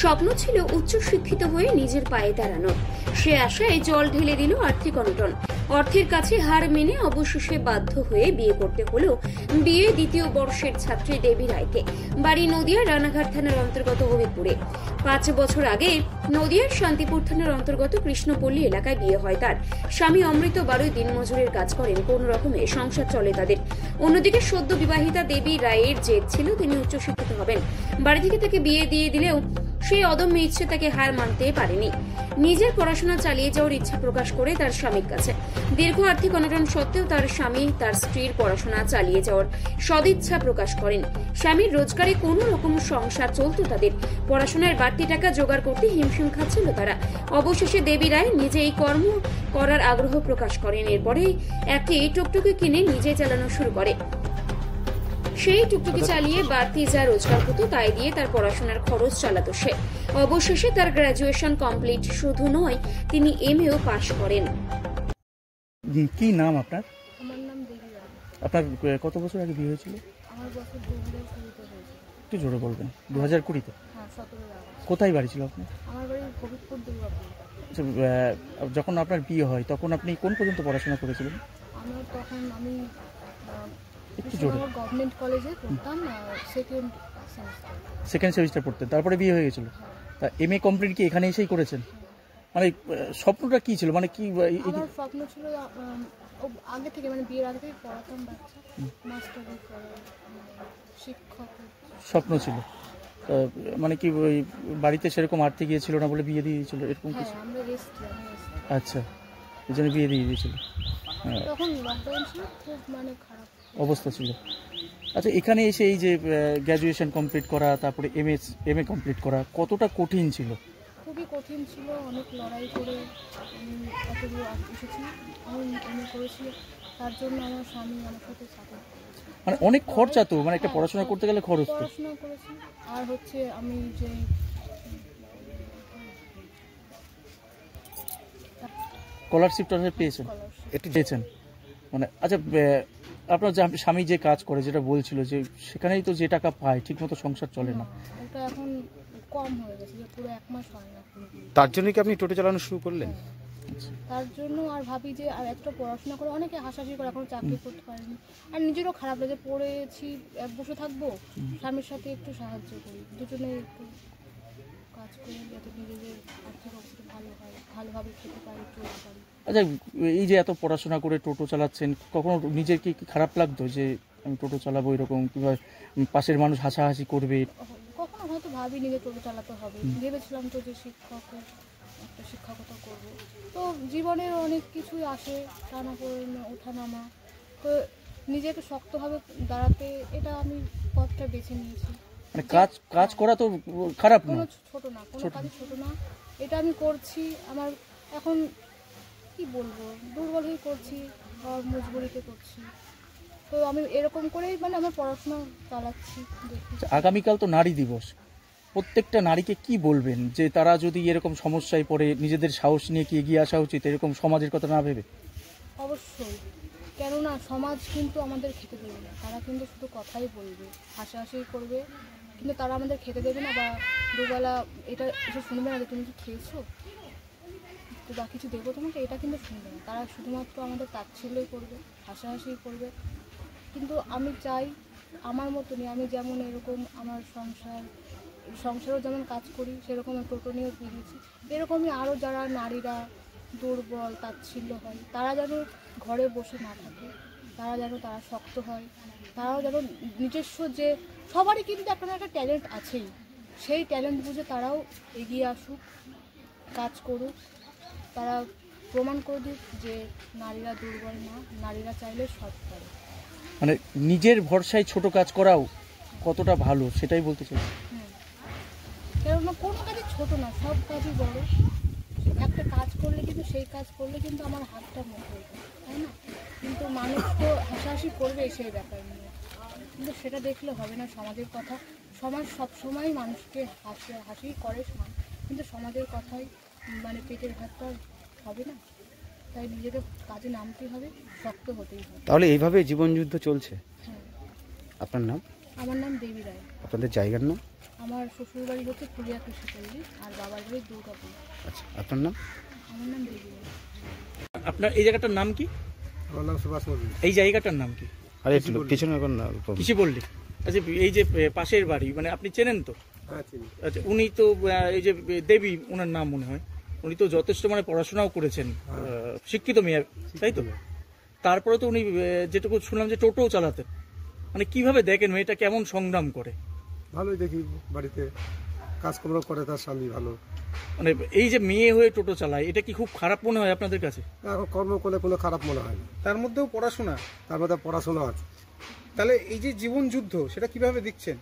স্বপ্ন ছিল উচ্চশিক্ষিত হয়ে নিজের পায়ে দাঁড়ানোর। সে আশায় জল ঢেলে দিল আর্থিক অনটন। অর্থের কাছে হার মেনে অবশেষে বাধ্য হয়ে বিয়ে করতে হলো বিয়ে দ্বিতীয় বর্ষের ছাত্রী দেবী রায়কে। বাড়ি নদিয়ার রানাঘাট থানার অন্তর্গত হবিপুরে। 5 বছর আগে নদিয়ার শান্তিপুর থানার অন্তর্গত কৃষ্ণপল্লী এলাকায় বিয়ে হয় তার। স্বামী অমৃত বারুই দিনমজুরের কাজ করেন, কোন রকমে সংসার চলে তাদের। অন্যদিকে সদ্য বিবাহিতা দেবী রায়ের জেদ ছিল তিনি উচ্চশিক্ষিত হবেন। বাড়ি থেকে তাকে বিয়ে দিয়ে দিলেও সেই অদম্য ইচ্ছে তাকে হার মানতে পারেনি। নিজের পড়াশোনা চালিয়ে যাওয়ার ইচ্ছা প্রকাশ করে তার স্বামীর কাছে। দীর্ঘ আর্থিক অনটন সত্ত্বেও তার স্বামী তার স্ত্রীর পড়াশোনা চালিয়ে যাওয়ার সদিচ্ছা প্রকাশ করেন। স্বামীর রোজগারে কোনো রকম সংসার চলত তাদের। পড়াশোনার বাড়তি টাকা জোগাড় করতে হিমশিম খাচ্ছিল তারা। অবশেষে দেবী রায় নিজে এই কর্ম করার আগ্রহ প্রকাশ করেন। এরপরে একটি টুকটুকি কিনে নিজে চালানো শুরু করে। সেই টুকটুকি চালিয়ে বাড়তি যা রোজগার হতো তাই দিয়ে তার পড়াশোনার খরচ চালাতো সে। অবশেষে তার গ্রাজুয়েশন কমপ্লিট শুধু নয়, তিনি এমএও পাশ করেন। কি নাম আপনার? আমার নাম দেবী রায়। আপনার কত বছর আগে বিয়ে হয়েছিল? আমার বছর 2020-তে হয়েছিল। একটু জোরে বলবেন। 2020-তে? হ্যাঁ, 17 আগস্ট। কোথায় বাড়ি ছিল আপনার? আমার বাড়ি হবিপুর, দুর্গাপুর। আচ্ছা, যখন আপনার বিয়ে হয় তখন আপনি কোন পর্যন্ত পড়াশোনা করেছিলেন? আমি একটু জোরে। গভর্নমেন্ট কলেজে পড়তাম, সেকেন্ড সেমিস্টার পড়তেন, তারপরে বিয়ে হয়ে গেছিল। তা এমএ কমপ্লিট কি এখানে এসেই করেছেন? মানে স্বপ্নটা কি ছিল? মানে কি আমার স্বপ্ন ছিল আগে থেকে, মানে বিয়ের আগে থেকে পড়াতাম বাচ্চা, মাস্টারি করার শিক্ষক স্বপ্ন ছিল। মানে কি ওই বাড়িতে সেরকম আর্থিক ইয়ে ছিল না বলে বিয়ে দিয়ে দিয়েছিল এরকম কিছু? আমরা রেস্ট। আচ্ছা, এই জন্য বিয়ে দিয়ে দিয়েছিল। তখন লকডাউন ছিল, খুব মানে খারাপ অবস্থা ছিল। আচ্ছা, এখানে এসে এই যে গ্র্যাজুয়েশন কমপ্লিট করা, তারপরে এমএ কমপ্লিট করা কতটা কঠিন ছিল? খুবই কঠিন ছিল। অনেক লড়াই করে আমি এত দূর এসেছি। আমি এমএ করেছি, তার জন্য আমার স্বামী আমার সাথে সাপোর্ট করেছে। মানে অনেক খরচা তো, মানে একটা পড়াশোনা করতে গেলে খরচ তো। পড়াশোনা করেছি, আর হচ্ছে আমি যে স্কলারশিপটা পেয়েছেন, একটু পেয়েছেন মানে। আচ্ছা, আপনার স্বামী যে কাজ করে, যেটা বলছিল যে সেখানেই তো যে টাকা পায় ঠিকমতো সংসার চলে না, ওটা এখন কম হয়ে গেছে, যে পুরো 1 মাস হয় না। তার জন্য কি আপনি টোটো চালানো শুরু করলেন? তার জন্য আর ভাবি যে আর একটা পড়াশোনা করে, অনেকে হাসাহাসি করে এখন চাকরি করতে পারেনি, আর নিজেরও খারাপ লাগে পড়েছি বসে থাকবো, স্বামীর সাথে একটু সাহায্য করি, দুজনে একটু কাজ করি যাতে নিজেদের আর্থিক অবস্থা ভালো হয়, ভালোভাবে খেতে পারি, চলতে পারি। আচ্ছা, এই যে এত পড়াশোনা করে টোটো চালাচ্ছেন, কখনো নিজের কি খারাপ লাগতো যে আমি টোটো চালাবো এরকম, কিংবা পাশের মানুষ হাসাহাসি করবে? কখনো হয়তো ভাবিনি যে টোটো চালাতে হবে, ভেবেছিলাম তো যে একটা শিক্ষকতা করব। তো জীবনের অনেক কিছুই আসে, ওঠানামা, তো নিজেকে শক্তভাবে দাঁড়াতে এটা আমি পথটা বেছে নিয়েছি। মানে কাজ করা তো খারাপ না, ছোট না, কোনো কাজই ছোট না। এটা আমি করছি, আমার এখন কি বলবো, দুর্বল হয়ে করছি, আর মজবুরিতে করছি। তো আমি এরকম করেই মানে আমার পড়াশোনা চালাচ্ছি। আগামীকাল তো নারী দিবস, প্রত্যেকটা নারীকে কি বলবেন যে তারা যদি এরকম সমস্যায় পড়ে নিজেদের সাহস নিয়ে কি এগিয়ে আসা উচিত, এরকম সমাজের কথা না ভেবে? অবশ্যই, কেননা সমাজ কিন্তু আমাদের খেতে দেবে না, তারা কিন্তু শুধু কথাই বলবে, হাসাহাসি করবে, কিন্তু তারা আমাদের খেতে দেবে না, বা দুবেলা এটা এসে শুনবে না যে তুমি কি খেয়েছো বা কিছু দেবো তোমাকে, এটা কিন্তু শুনবে না। তারা শুধুমাত্র আমাদের তাচ্ছিল্যই করবে, হাসাহাসি করবে। কিন্তু আমি চাই আমার মতনই, আমি যেমন এরকম আমার সংসারও যেমন কাজ করি, সেরকম আমি টোটো নিয়েও বেরিয়েছি, এরকমই আরও যারা নারীরা দুর্বল, তাচ্ছিল্য হয়, তারা যেন ঘরে বসে না থাকে, তারা শক্ত হয়, তারাও যেন নিজস্ব যে সবারই কিন্তু একটা না একটা ট্যালেন্ট আছেই, সেই ট্যালেন্ট বুঝে তারাও এগিয়ে আসুক, কাজ করুক, তারা প্রমাণ করে দিক যে নারীরা দুর্বল না, নারীরা চাইলে সব পারে। মানে নিজের ভরসায় ছোট কাজ করাও কতটা ভালো সেটাই বলতে চাই। কেননা কোনো কাজই ছোট না, সব কাজই বড়। একটা কাজ করলে কিন্তু সেই কাজ করলে কিন্তু আমার হাতটা মোটা হয়ে যায়, তাই না? কিন্তু মানুষ তো হাসাহাসি করবে সেই ব্যাপার নিয়ে, কিন্তু সেটা দেখলে হবে না। সমাজের কথা, সমাজ সবসময় মানুষকে হাসি করে, কিন্তু সমাজের কথাই মানে পেটের ভাতটা হবে না, তাই নিজেকে কাজে নামতেই হবে, শক্ত হতেই হবে। তাহলে এইভাবে জীবন যুদ্ধ চলছে? হ্যাঁ। আপনার নাম? আমার নাম দেবী রায়। আপনাদের জায়গার নাম? আমার শ্বশুর বাড়ি হচ্ছে ফুলিয়া কৃষিপল্লী, আর বাবার বাড়ি দুর্গাপুর। আচ্ছা, আপনার নাম? আমার নাম দেবী রায়। আপনার এই জায়গাটার নাম কি? আমার নাম সুভাষ মল্লিক। এই জায়গাটার নাম কি? আরে একটু পিছনে এখন না, কৃষি পল্লী। আচ্ছা, এই যে পাশের বাড়ি, মানে আপনি চেনেন তো? হ্যাঁ চিনি। আচ্ছা, উনি তো এই যে দেবী, ওনার নাম মনে হয়, উনি তো যথেষ্ট মানে পড়াশোনাও করেছেন, শিক্ষিত মেয়ে, তাই তো? তারপরে তো উনি যেটুকু শুনলাম যে টোটোও চালাতেন। মানে কিভাবে দেখেন মেয়েটা কেমন সংগ্রাম করে? ভালোই দেখি, বাড়িতে কাজকর্ম করে, তার স্বামী ভালো। মানে এই যে মেয়ে হয়ে টোটো চালায়, এটা কি খুব খারাপ মনে হয় আপনাদের কাছে? এখন কর্ম করলে কোনো খারাপ মনে হয় না। তার মধ্যেও পড়াশোনা, তার মধ্যে পড়াশোনা আছে। তাহলে এই যে জীবন যুদ্ধ, সেটা কিভাবে দেখছেন?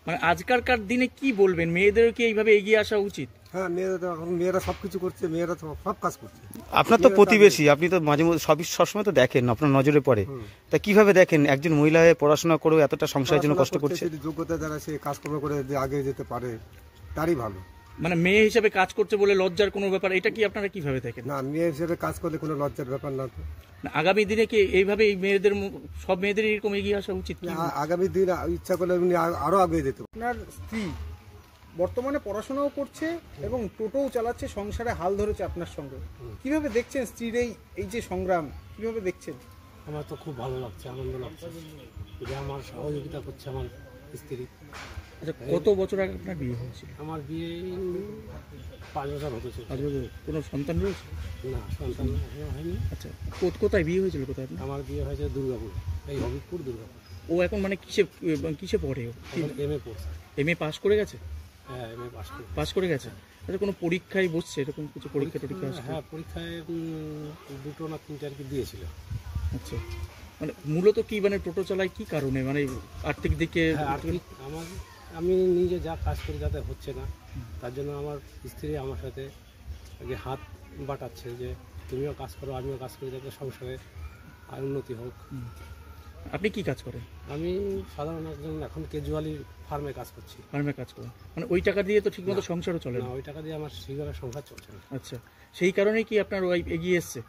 মানে আজকালকার দিনে কি বলবেন, মেয়েদেরও কি এইভাবে এগিয়ে আসা উচিত? হ্যাঁ, মেয়েরা তো এখন মেয়েরা সব কিছু করছে, মেয়েরা তো সব কাজ করছে। আপনার তো প্রতিবেশী, আপনি তো মাঝে মধ্যে সবসময় তো দেখেন, আপনার নজরে পড়ে। তা কিভাবে দেখেন একজন মহিলা হয়ে পড়াশোনা করেও এতটা সংসারের জন্য কষ্ট করছে? যদি যোগ্যতা যারা সে কাজকর্ম করে যে আগে যেতে পারে, তারই ভালো। মানে মেয়ে হিসেবে কাজ করছে বলে লজ্জার কোনো ব্যাপার, এটা কি আপনারা কিভাবে দেখেন? না, মেয়ে হিসেবে কাজ করলে কোনো লজ্জার ব্যাপার না তো। না, আগামী দিনে কি এইভাবে এই মেয়েদের সব মেয়েদের এরকম এগিয়ে আসা উচিত কি? আগামী দিন ইচ্ছা করলে উনি আরো আগে যেতে পারে। আপনার স্ত্রী বর্তমানে পড়াশোনাও করছে এবং টোটোও চালাচ্ছে, সংসারে হাল ধরেছে আপনার সঙ্গে। কিভাবে দেখছেন স্ত্রীর এই যে সংগ্রাম, কিভাবে দেখছেন? আমার তো খুব ভালো লাগছে, আনন্দ লাগছে যে আমার সহযোগিতা করছে আমার স্ত্রী। আচ্ছা, কত বছর আগে আপনার বিয়ে হয়েছিল? আমার বিয়ে 5 বছর হতেছে। কোনো সন্তান রয়েছে? না, সন্তান এখনো হয়নি। আচ্ছা, কোথায় বিয়ে হয়েছিল, কোথায় আপনার? আমার বিয়ে হয়েছে দুর্গাপুর, এই হবিবপুর দুর্গাপুর। ও এখন মানে কিসে পড়ে? ও এমএ পড়ছে। এমএ পাস করে গেছে? হ্যাঁ, এমএ পাস করে গেছে। আচ্ছা, কোনো পরীক্ষায় বসছে, এরকম কিছু পরীক্ষা টরীক্ষা আসছে? হ্যাঁ, পরীক্ষায় 2টো না 3টে আর কি দিয়েছিল। আচ্ছা, মানে মূলত কি, মানে টোটো চালায় কি কারণে, মানে আর্থিক দিকে? হ্যাঁ, আর্থিক আমি নিজে যা কাজ করি যাতে হচ্ছে না, তার জন্য আমার স্ত্রী আমার সাথে আগে হাত বাটাচ্ছে যে তুমিও কাজ করো, আমিও কাজ করি, যাতে সংসারে আর উন্নতি হোক। আপনি কি কাজ করেন? আমি সাধারণ একজন এখন ক্যাজুয়ালি ফার্মে কাজ করছি। ফার্মে কাজ করেন, মানে ওই টাকা দিয়ে তো ঠিকমতো সংসারও চলে না, না? ওই টাকা দিয়ে আমার সেইভাবে সংসার চলছে না। আচ্ছা, সেই কারণেই কি আপনার ওয়াইফ এগিয়ে এসছে?